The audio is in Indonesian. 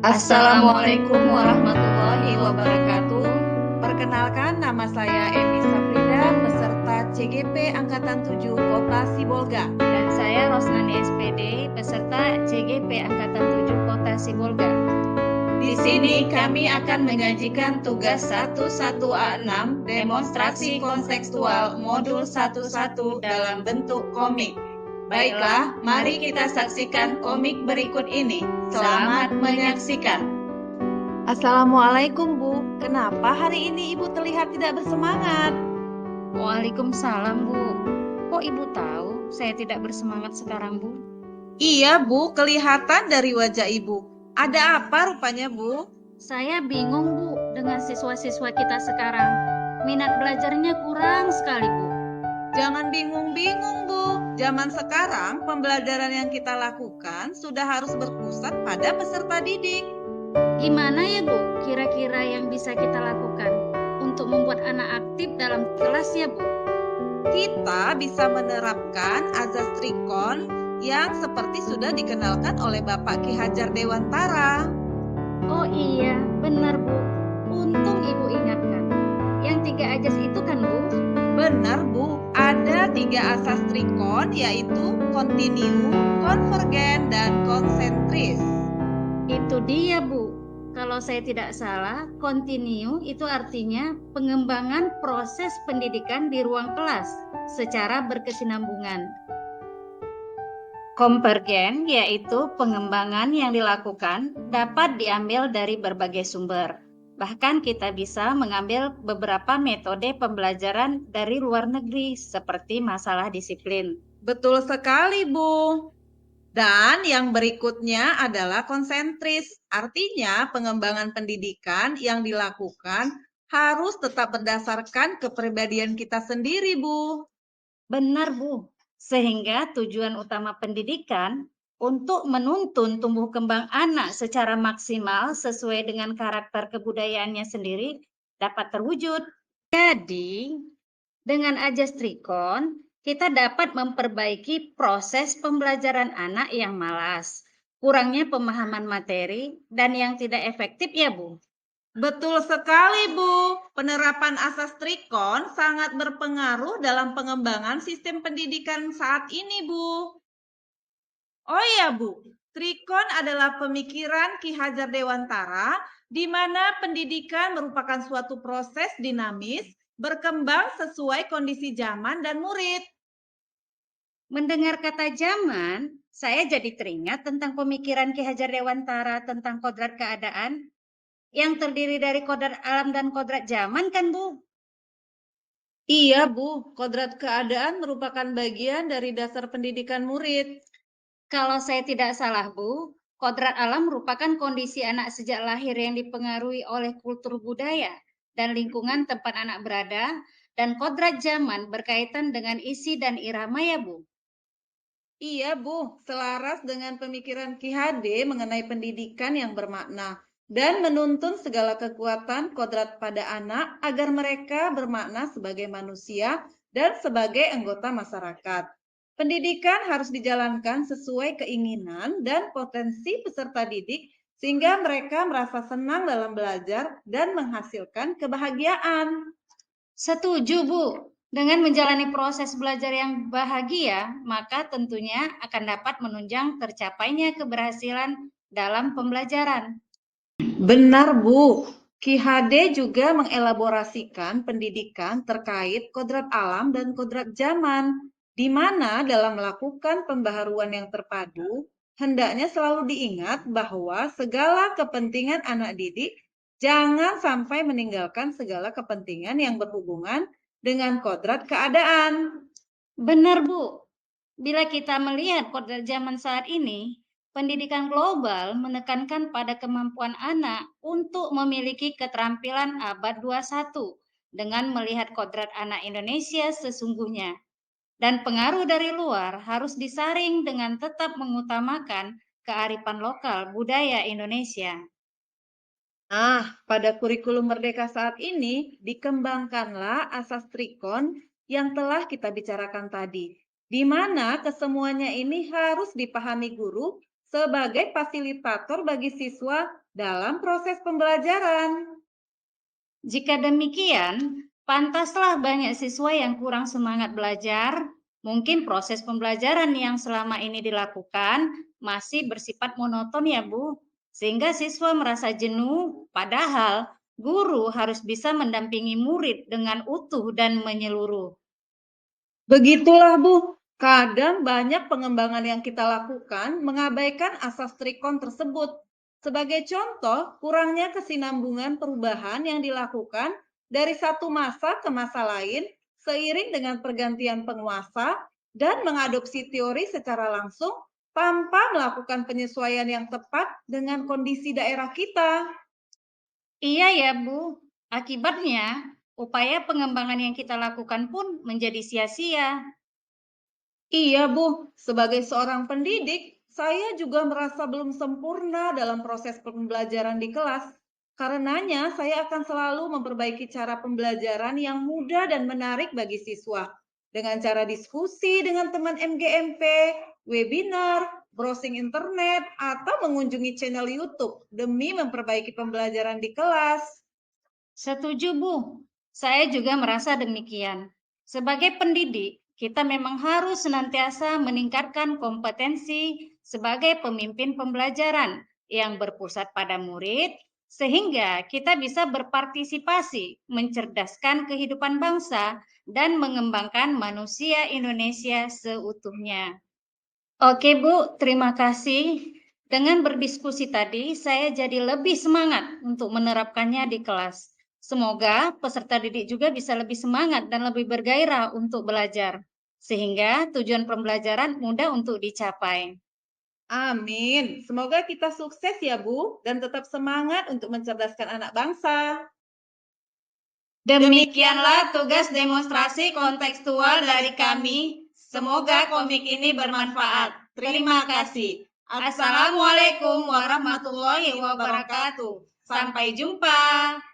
Assalamualaikum warahmatullahi wabarakatuh. Perkenalkan, nama saya Emi Safrida, peserta CGP Angkatan 7 Kota Sibolga. Dan saya Rosnani SPD, peserta CGP Angkatan 7 Kota Sibolga. Di sini kami akan menyajikan tugas 11A6 demonstrasi kontekstual modul 11 dalam bentuk komik. Baiklah, mari kita saksikan komik berikut ini. Selamat menyaksikan. Assalamualaikum Bu, kenapa hari ini Ibu terlihat tidak bersemangat? Waalaikumsalam Bu. Kok Ibu tahu saya tidak bersemangat sekarang Bu? Iya Bu, kelihatan dari wajah Ibu. Ada apa rupanya Bu? Saya bingung Bu dengan siswa-siswa kita sekarang. Minat belajarnya kurang sekali Bu. Jangan bingung-bingung Bu. Zaman sekarang pembelajaran yang kita lakukan sudah harus berpusat pada peserta didik. Gimana ya Bu kira-kira yang bisa kita lakukan untuk membuat anak aktif dalam kelas ya Bu? Kita bisa menerapkan azas trikon yang seperti sudah dikenalkan oleh Bapak Ki Hajar Dewantara. Oh iya, benar Bu. Untung Ibu ingatkan. Yang 3 ajas itu kan Bu? Benar Bu, ada 3 asas trikon yaitu kontinu, konvergen, dan konsentris. Itu dia Bu. Kalau saya tidak salah, kontinu itu artinya pengembangan proses pendidikan di ruang kelas secara berkesinambungan. Konvergen yaitu pengembangan yang dilakukan dapat diambil dari berbagai sumber. Bahkan kita bisa mengambil beberapa metode pembelajaran dari luar negeri seperti masalah disiplin. Betul sekali Bu. Dan yang berikutnya adalah konsentris, artinya pengembangan pendidikan yang dilakukan harus tetap berdasarkan kepribadian kita sendiri Bu. Benar Bu, sehingga tujuan utama pendidikan untuk menuntun tumbuh kembang anak secara maksimal sesuai dengan karakter kebudayaannya sendiri dapat terwujud. Jadi, dengan ajas trikon, kita dapat memperbaiki proses pembelajaran anak yang malas, kurangnya pemahaman materi, dan yang tidak efektif ya Bu. Betul sekali Bu, penerapan asas trikon sangat berpengaruh dalam pengembangan sistem pendidikan saat ini Bu. Oh iya Bu, trikon adalah pemikiran Ki Hajar Dewantara di mana pendidikan merupakan suatu proses dinamis berkembang sesuai kondisi zaman dan murid. Mendengar kata zaman, saya jadi teringat tentang pemikiran Ki Hajar Dewantara tentang kodrat keadaan yang terdiri dari kodrat alam dan kodrat zaman kan Bu? Iya Bu, kodrat keadaan merupakan bagian dari dasar pendidikan murid. Kalau saya tidak salah Bu, kodrat alam merupakan kondisi anak sejak lahir yang dipengaruhi oleh kultur budaya dan lingkungan tempat anak berada, dan kodrat zaman berkaitan dengan isi dan irama ya Bu? Iya Bu, selaras dengan pemikiran Ki Hade mengenai pendidikan yang bermakna dan menuntun segala kekuatan kodrat pada anak agar mereka bermakna sebagai manusia dan sebagai anggota masyarakat. Pendidikan harus dijalankan sesuai keinginan dan potensi peserta didik sehingga mereka merasa senang dalam belajar dan menghasilkan kebahagiaan. Setuju Bu, dengan menjalani proses belajar yang bahagia, maka tentunya akan dapat menunjang tercapainya keberhasilan dalam pembelajaran. Benar Bu, Ki Hade juga mengelaborasikan pendidikan terkait kodrat alam dan kodrat zaman, di mana dalam melakukan pembaharuan yang terpadu, hendaknya selalu diingat bahwa segala kepentingan anak didik jangan sampai meninggalkan segala kepentingan yang berhubungan dengan kodrat keadaan. Benar Bu, bila kita melihat kodrat zaman saat ini, pendidikan global menekankan pada kemampuan anak untuk memiliki keterampilan abad 21 dengan melihat kodrat anak Indonesia sesungguhnya. Dan pengaruh dari luar harus disaring dengan tetap mengutamakan kearifan lokal budaya Indonesia. Nah, pada kurikulum Merdeka saat ini, dikembangkanlah asas trikon yang telah kita bicarakan tadi, di mana kesemuanya ini harus dipahami guru sebagai fasilitator bagi siswa dalam proses pembelajaran. Jika demikian, pantaslah banyak siswa yang kurang semangat belajar. Mungkin proses pembelajaran yang selama ini dilakukan masih bersifat monoton ya Bu, sehingga siswa merasa jenuh, padahal guru harus bisa mendampingi murid dengan utuh dan menyeluruh. Begitulah Bu, kadang banyak pengembangan yang kita lakukan mengabaikan asas trikon tersebut. Sebagai contoh, kurangnya kesinambungan perubahan yang dilakukan dari satu masa ke masa lain seiring dengan pergantian penguasa dan mengadopsi teori secara langsung tanpa melakukan penyesuaian yang tepat dengan kondisi daerah kita. Iya ya Bu, akibatnya upaya pengembangan yang kita lakukan pun menjadi sia-sia. Iya, Bu. Sebagai seorang pendidik, saya juga merasa belum sempurna dalam proses pembelajaran di kelas. Karenanya, saya akan selalu memperbaiki cara pembelajaran yang mudah dan menarik bagi siswa. Dengan cara diskusi dengan teman MGMP, webinar, browsing internet, atau mengunjungi channel YouTube demi memperbaiki pembelajaran di kelas. Setuju, Bu. Saya juga merasa demikian. Sebagai pendidik, kita memang harus senantiasa meningkatkan kompetensi sebagai pemimpin pembelajaran yang berpusat pada murid, sehingga kita bisa berpartisipasi, mencerdaskan kehidupan bangsa, dan mengembangkan manusia Indonesia seutuhnya. Oke, Bu, terima kasih. Dengan berdiskusi tadi, saya jadi lebih semangat untuk menerapkannya di kelas. Semoga peserta didik juga bisa lebih semangat dan lebih bergairah untuk belajar, sehingga tujuan pembelajaran mudah untuk dicapai. Amin. Semoga kita sukses ya, Bu, dan tetap semangat untuk mencerdaskan anak bangsa. Demikianlah tugas demonstrasi kontekstual dari kami. Semoga komik ini bermanfaat. Terima kasih. Assalamualaikum warahmatullahi wabarakatuh. Sampai jumpa.